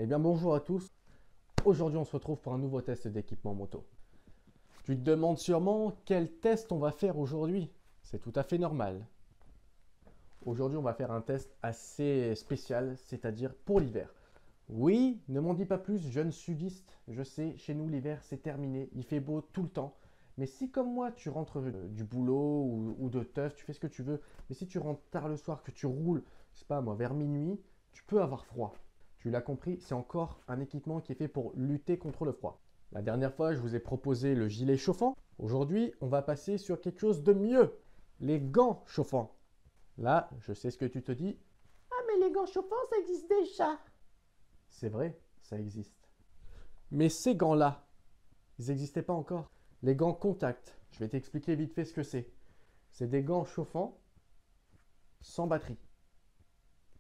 Eh bien bonjour à tous, aujourd'hui on se retrouve pour un nouveau test d'équipement moto. Tu te demandes sûrement quel test on va faire aujourd'hui, c'est tout à fait normal. Aujourd'hui on va faire un test assez spécial, c'est-à-dire pour l'hiver. Oui, ne m'en dis pas plus, jeune sudiste, je sais, chez nous l'hiver c'est terminé, il fait beau tout le temps. Mais si comme moi tu rentres du boulot ou de teuf, tu fais ce que tu veux, mais si tu rentres tard le soir, que tu roules, je sais pas moi, vers minuit, tu peux avoir froid. Tu l'as compris, c'est encore un équipement qui est fait pour lutter contre le froid. La dernière fois, je vous ai proposé le gilet chauffant. Aujourd'hui, on va passer sur quelque chose de mieux, les gants chauffants. Là, je sais ce que tu te dis. Ah mais les gants chauffants, ça existe déjà. C'est vrai, ça existe. Mais ces gants-là, ils n'existaient pas encore. Les gants contact, je vais t'expliquer vite fait ce que c'est. C'est des gants chauffants sans batterie.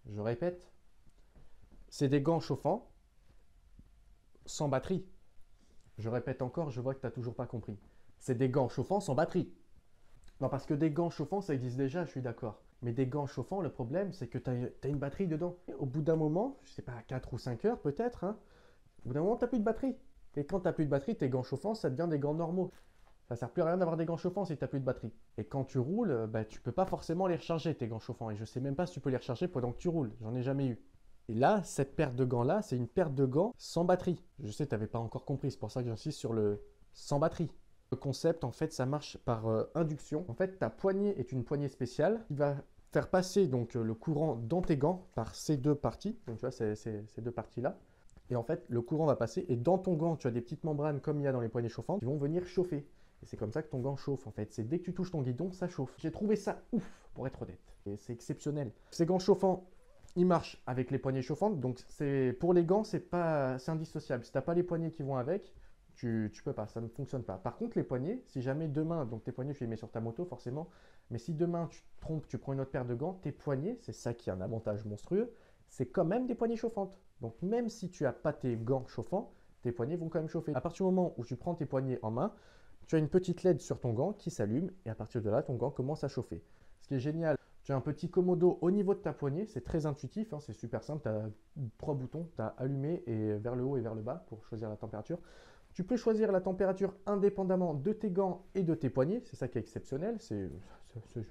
Je répète, c'est des gants chauffants sans batterie. Je répète encore, je vois que tu n'as toujours pas compris. C'est des gants chauffants sans batterie. Non, parce que des gants chauffants, ça existe déjà, je suis d'accord. Mais des gants chauffants, le problème, c'est que tu as une batterie dedans. Et au bout d'un moment, je sais pas, 4 ou 5 heures peut-être, hein, au bout d'un moment, tu n'as plus de batterie. Et quand tu n'as plus de batterie, tes gants chauffants, ça devient des gants normaux. Ça sert plus à rien d'avoir des gants chauffants si tu n'as plus de batterie. Et quand tu roules, bah, tu peux pas forcément les recharger, tes gants chauffants. Et je sais même pas si tu peux les recharger pendant que tu roules. J'en ai jamais eu. Et là, cette paire de gants-là, c'est une paire de gants sans batterie. Je sais, tu n'avais pas encore compris, c'est pour ça que j'insiste sur le sans batterie. Le concept, en fait, ça marche par induction. En fait, ta poignée est une poignée spéciale qui va faire passer donc le courant dans tes gants par ces deux parties. Donc tu vois, ces deux parties-là. Et en fait, le courant va passer et dans ton gant, tu as des petites membranes comme il y a dans les poignées chauffantes qui vont venir chauffer. Et c'est comme ça que ton gant chauffe en fait. C'est dès que tu touches ton guidon, ça chauffe. J'ai trouvé ça ouf, pour être honnête. Et c'est exceptionnel. Ces gants chauffants, ils marchent avec les poignées chauffantes. Donc c'est pour les gants, c'est indissociable. Si tu n'as pas les poignées qui vont avec, tu peux pas, ça ne fonctionne pas. Par contre, les poignets, si jamais demain, donc tes poignets, tu les mets sur ta moto forcément, mais si demain tu te trompes, tu prends une autre paire de gants, tes poignets, c'est ça qui a un avantage monstrueux, c'est quand même des poignées chauffantes. Donc même si tu n'as pas tes gants chauffants, tes poignets vont quand même chauffer. À partir du moment où tu prends tes poignets en main, tu as une petite LED sur ton gant qui s'allume et à partir de là, ton gant commence à chauffer. Ce qui est génial, tu as un petit commodo au niveau de ta poignée, c'est très intuitif, hein, c'est super simple, tu as 3 boutons, tu as allumé et vers le haut et vers le bas pour choisir la température. Tu peux choisir la température indépendamment de tes gants et de tes poignets, c'est ça qui est exceptionnel, c'est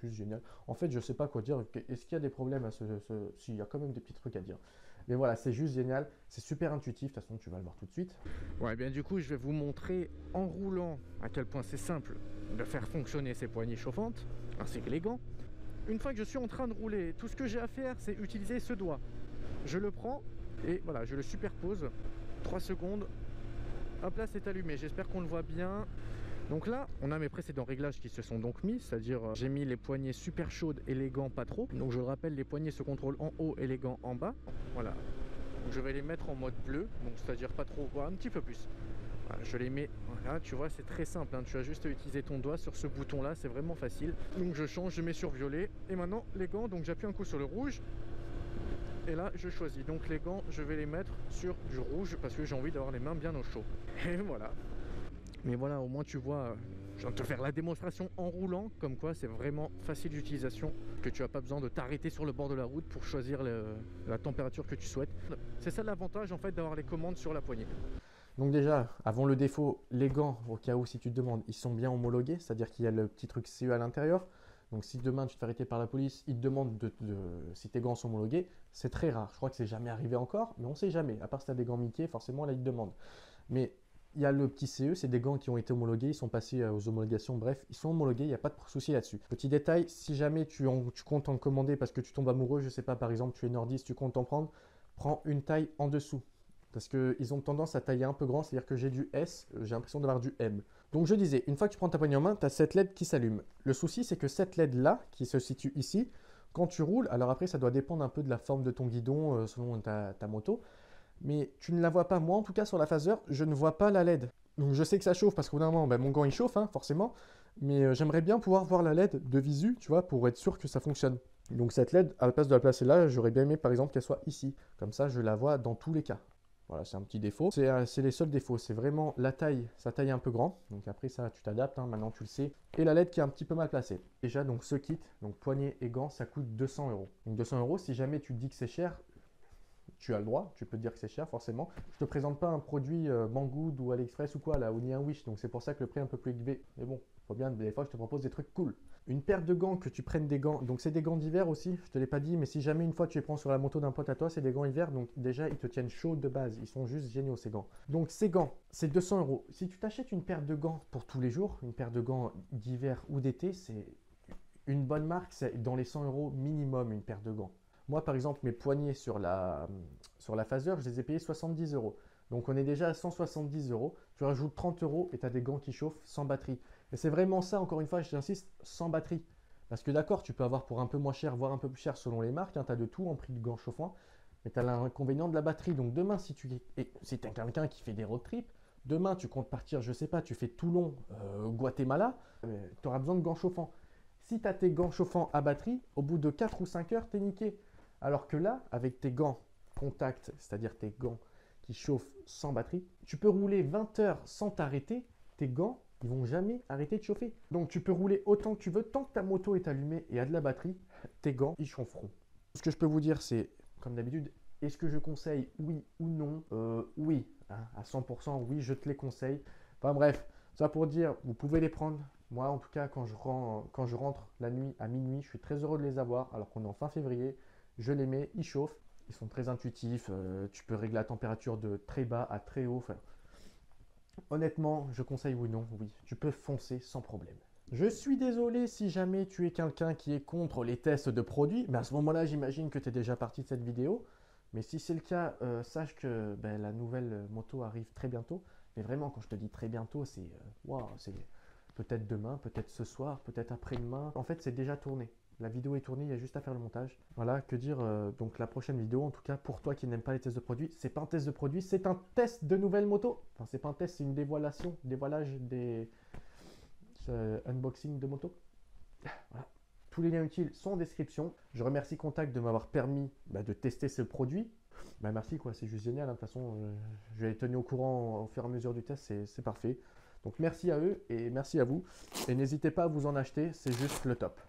juste génial. En fait, je ne sais pas quoi dire, est-ce qu'il y a des problèmes à Si, il y a quand même des petits trucs à dire. Mais voilà, c'est juste génial, c'est super intuitif, de toute façon tu vas le voir tout de suite. Ouais, bien du coup, je vais vous montrer en roulant à quel point c'est simple de faire fonctionner ces poignées chauffantes, ainsi que les gants. Une fois que je suis en train de rouler, tout ce que j'ai à faire, c'est utiliser ce doigt. Je le prends et voilà, je le superpose. 3 secondes. Hop là, c'est allumé. J'espère qu'on le voit bien. Donc là, on a mes précédents réglages qui se sont donc mis, c'est-à-dire j'ai mis les poignées super chaudes et les gants pas trop. Donc je le rappelle, les poignées se contrôlent en haut et les gants en bas. Voilà. Donc je vais les mettre en mode bleu, donc c'est-à-dire pas trop, un petit peu plus. Voilà, je les mets, voilà, tu vois, c'est très simple, hein, tu as juste à utiliser ton doigt sur ce bouton là, c'est vraiment facile. Donc je change, je mets sur violet, et maintenant les gants, donc j'appuie un coup sur le rouge, et là je choisis. Donc les gants, je vais les mettre sur du rouge, parce que j'ai envie d'avoir les mains bien au chaud. Et voilà. Mais voilà, au moins tu vois, je viens de te faire la démonstration en roulant, comme quoi c'est vraiment facile d'utilisation, que tu n'as pas besoin de t'arrêter sur le bord de la route pour choisir la température que tu souhaites. C'est ça l'avantage en fait d'avoir les commandes sur la poignée. Donc déjà, avant le défaut, les gants, au cas où si tu te demandes, ils sont bien homologués, c'est-à-dire qu'il y a le petit truc CE à l'intérieur. Donc si demain tu te fais arrêter par la police, ils te demandent si tes gants sont homologués, c'est très rare. Je crois que c'est jamais arrivé encore, mais on ne sait jamais. À part si tu as des gants Mickey, forcément là ils te demandent. Mais il y a le petit CE, c'est des gants qui ont été homologués, ils sont passés aux homologations, bref, ils sont homologués, il n'y a pas de souci là-dessus. Petit détail, si jamais tu comptes en commander parce que tu tombes amoureux, je sais pas, par exemple tu es nordiste, tu comptes en prendre, prends une taille en dessous. Parce qu'ils ont tendance à tailler un peu grand, c'est-à-dire que j'ai du S, j'ai l'impression d'avoir du M. Donc je disais, une fois que tu prends ta poignée en main, tu as cette LED qui s'allume. Le souci, c'est que cette LED-là, qui se situe ici, quand tu roules, alors après ça doit dépendre un peu de la forme de ton guidon selon ta moto, mais tu ne la vois pas. Moi en tout cas sur la phaser, je ne vois pas la LED. Donc je sais que ça chauffe parce qu'au bout d'un moment, mon gant il chauffe, hein, forcément, mais j'aimerais bien pouvoir voir la LED de visu, tu vois, pour être sûr que ça fonctionne. Donc cette LED, à la place de la placer là, j'aurais bien aimé par exemple qu'elle soit ici. Comme ça, je la vois dans tous les cas. Voilà, c'est un petit défaut. C'est les seuls défauts. C'est vraiment la taille. Ça taille un peu grand. Donc après ça, tu t'adaptes. Hein, maintenant, tu le sais. Et la LED qui est un petit peu mal placée. Déjà, donc ce kit, donc poignée et gants, ça coûte 200 euros. Donc 200 euros, si jamais tu te dis que c'est cher, tu as le droit, tu peux te dire que c'est cher forcément. Je te présente pas un produit Banggood ou AliExpress ou quoi là, ou ni un Wish, donc c'est pour ça que le prix est un peu plus élevé. Mais bon, faut bien, des fois je te propose des trucs cool. Une paire de gants, que tu prennes des gants, donc c'est des gants d'hiver aussi, je te l'ai pas dit, mais si jamais une fois tu les prends sur la moto d'un pote à toi, c'est des gants hiver, donc déjà ils te tiennent chaud de base, ils sont juste géniaux ces gants. Donc ces gants, c'est 200 €. Si tu t'achètes une paire de gants pour tous les jours, une paire de gants d'hiver ou d'été, c'est une bonne marque, c'est dans les 100 € minimum une paire de gants. Moi par exemple, mes poignets sur la Phaser, je les ai payés 70 €. Donc on est déjà à 170 €. Tu rajoutes 30 € et tu as des gants qui chauffent sans batterie. Et c'est vraiment ça, encore une fois, j'insiste, sans batterie. Parce que d'accord, tu peux avoir pour un peu moins cher, voire un peu plus cher selon les marques, hein, tu as de tout en prix de gants chauffants, mais tu as l'inconvénient de la batterie. Donc demain, si tu es quelqu'un qui fait des road trips, demain tu comptes partir, je sais pas, tu fais Toulon, Guatemala, tu auras besoin de gants chauffants. Si tu as tes gants chauffants à batterie, au bout de 4 ou 5 heures, tu es niqué. Alors que là, avec tes gants contact, c'est-à-dire tes gants qui chauffent sans batterie, tu peux rouler 20 heures sans t'arrêter, tes gants ils vont jamais arrêter de chauffer. Donc tu peux rouler autant que tu veux, tant que ta moto est allumée et a de la batterie, tes gants ils chaufferont. Ce que je peux vous dire c'est, comme d'habitude, est-ce que je conseille oui ou non? Oui, hein, à 100% oui, je te les conseille. Enfin bref, ça pour dire, vous pouvez les prendre. Moi en tout cas, quand je rentre la nuit à minuit, je suis très heureux de les avoir, alors qu'on est en fin février. Je les mets, ils chauffent, ils sont très intuitifs, tu peux régler la température de très bas à très haut. Enfin, honnêtement, je conseille oui, non, oui. Tu peux foncer sans problème. Je suis désolé si jamais tu es quelqu'un qui est contre les tests de produits, mais à ce moment-là, j'imagine que tu es déjà parti de cette vidéo. Mais si c'est le cas, sache que la nouvelle moto arrive très bientôt. Mais vraiment, quand je te dis très bientôt, c'est c'est peut-être demain, peut-être ce soir, peut-être après-demain. En fait, c'est déjà tourné. La vidéo est tournée, il y a juste à faire le montage. Voilà, que dire, donc la prochaine vidéo, en tout cas pour toi qui n'aime pas les tests de produits, c'est pas un test de produits, c'est un test de nouvelles motos. Enfin, c'est pas un test, c'est une dévoilation, dévoilage des unboxing de motos. Voilà. Tous les liens utiles sont en description. Je remercie Contact de m'avoir permis de tester ce produit. Merci quoi, c'est juste génial. De toute façon, je vais les tenir au courant au fur et à mesure du test, c'est parfait. Donc merci à eux et merci à vous. Et n'hésitez pas à vous en acheter, c'est juste le top.